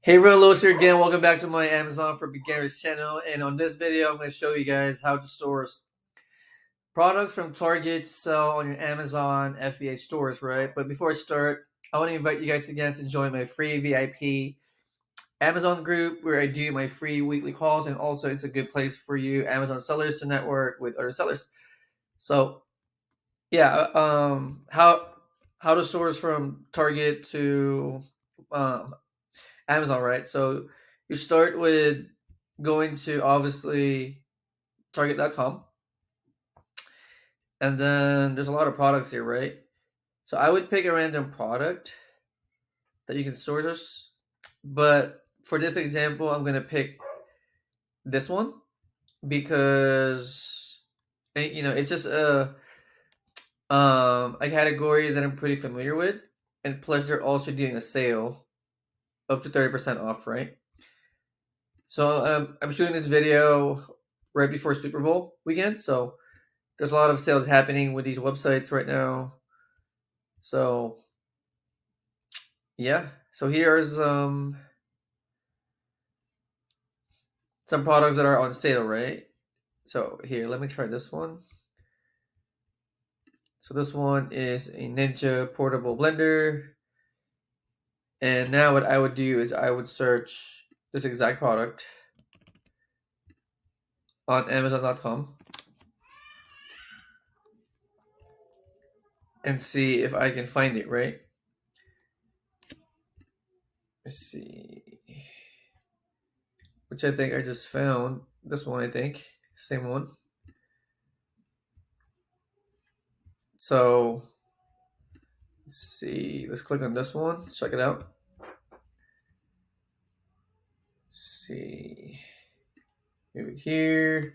Hey everyone, here again. Welcome back to my Amazon for Beginners channel. And on this video, I'm going to show you guys how to source products from Target to sell on your Amazon FBA stores, right? But before I start, I want to invite you guys again to join my free VIP Amazon group where I do my free weekly calls, and also it's a good place for you Amazon sellers to network with other sellers. So yeah, how to source from Target to Amazon, right? So you start with going to obviously target.com, and then there's a lot of products here, right? So I would pick a random product that you can source, but for this example, I'm going to pick this one because it's just a category that I'm pretty familiar with, and plus they're also doing a sale up to 30% off, right? So I'm shooting this video right before Super Bowl weekend, so there's a lot of sales happening with these websites right now. So yeah, so here's some products that are on sale, right? So here, let me try this one. So this one is a Ninja portable blender. And now what I would do is I would search this exact product on Amazon.com and see if I can find it, right? Let's see. Which I think I just found. This one, I think. Same one. So let's see. Let's click on this one. Check it out. Let's see. Maybe here.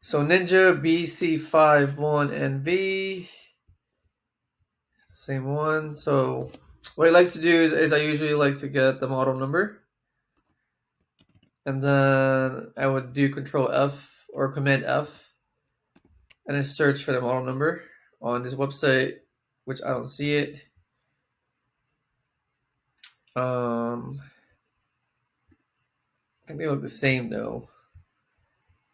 So Ninja BC51NV. Same one. So what I like to do is I usually like to get the model number. And then I would do Control F or Command F. And I search for the model number on this website, which I don't see it. I think they look the same though.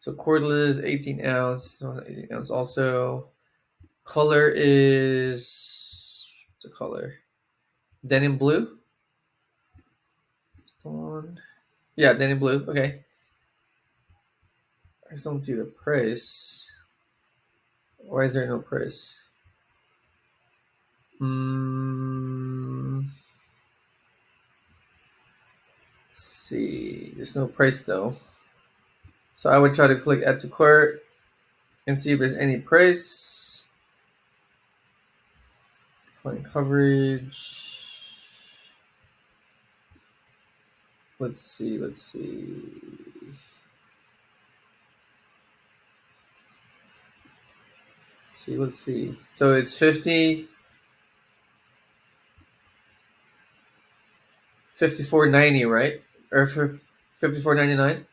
So cordless, 18 ounce, 18 ounce also. Color is, what's the color? Denim blue. That's the one. Yeah, denim blue. Okay. I just don't see the price. Why is there no price? Let's see. There's no price though. So I would try to click add to cart and see if there's any price. Client coverage. Let's see. Let's see. So it's 54.90, right? Or 54.99.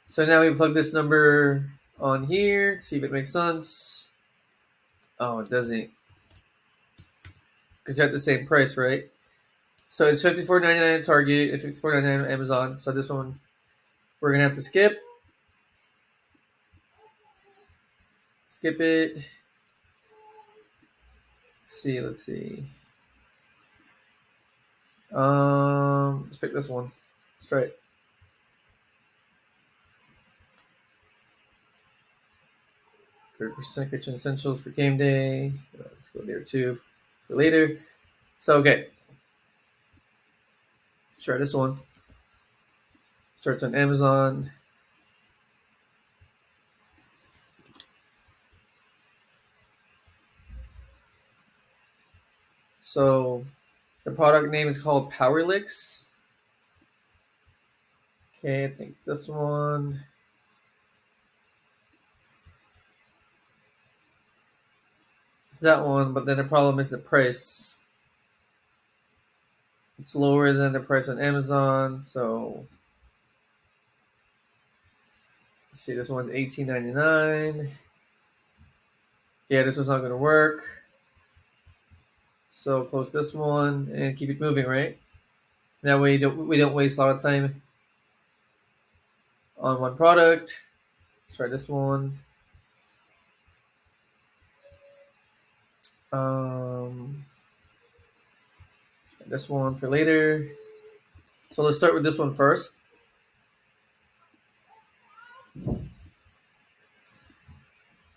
So now we plug this number on here, see if it makes sense. Oh, it doesn't. Because they're at the same price, right? So it's $54.99 at Target and $54.99 on Amazon. So this one we're gonna have to skip. Skip it. Let's see. Let's pick this one. Let's try it. %, kitchen essentials for game day. Let's go there too for later. So okay. Let's try this one. Search on Amazon. So the product name is called Powerlix. Okay, I think this one. It's that one, but then the problem is the price. It's lower than the price on Amazon, so let's see, this one's $18.99. Yeah, this one's not gonna work. So close this one and keep it moving, right? That way we don't waste a lot of time on one product. Let's try this one. This one for later. So let's start with this one first.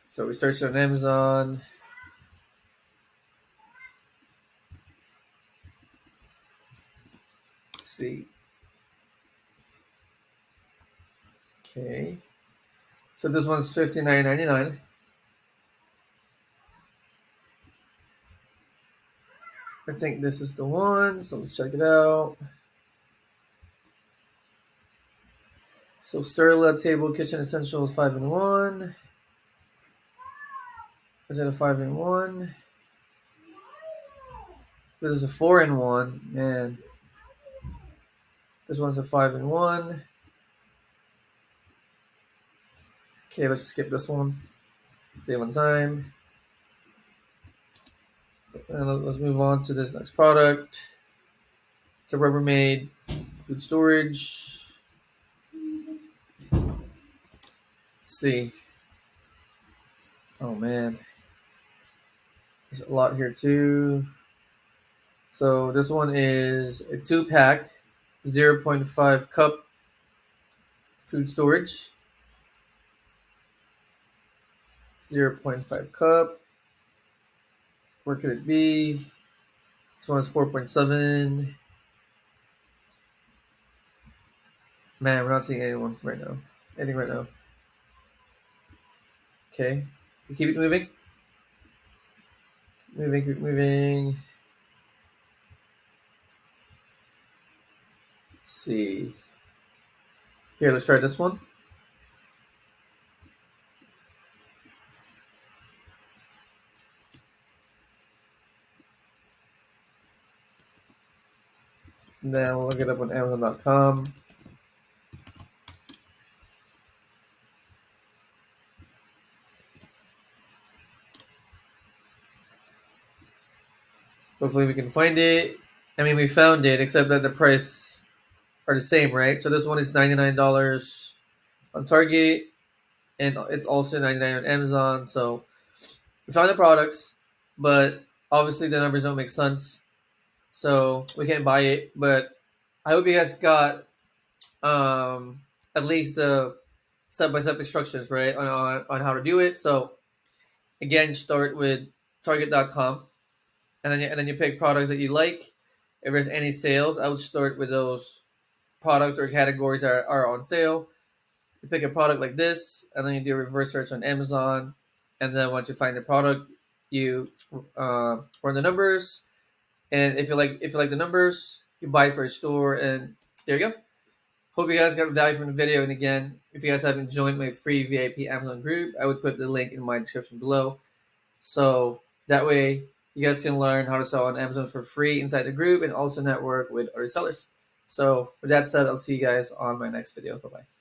So we searched on Amazon. Let's see. Okay. So this one's $59.99. I think this is the one. So let's check it out. So Surla Table Kitchen Essentials 5-in-1. Is it a 5-in-1? This is a 4-in-1. Man. This one's a 5-in-1. Okay, let's skip this one. Save on time. And let's move on to this next product. It's a Rubbermaid food storage. Let's see. Oh man. There's a lot here too. So this one is a 2-pack, 0.5 cup food storage. 0.5 cup. Where could it be? This one is 4.7. Man, we're not seeing anything right now. Okay. We keep it moving. Keep moving. Let's see. Here, let's try this one. And then we'll look it up on Amazon.com. Hopefully we can find it. I mean, we found it, except that the price are the same, right? So this one is $99 on Target, and it's also $99 on Amazon. So we found the products, but obviously the numbers don't make sense, so we can't buy it. But I hope you guys got at least the step-by-step instructions, right, on how to do it. So again, start with Target.com, and then you pick products that you like. If there's any sales, I would start with those products or categories that are on sale. You pick a product like this, and then you do a reverse search on Amazon, and then once you find the product, you run the numbers, and if you like the numbers, you buy it for a store, and there you go. Hope you guys got value from the video. And again, if you guys haven't joined my free VIP Amazon group, I would put the link in my description below. So that way you guys can learn how to sell on Amazon for free inside the group and also network with other sellers. So with that said, I'll see you guys on my next video. Bye-bye.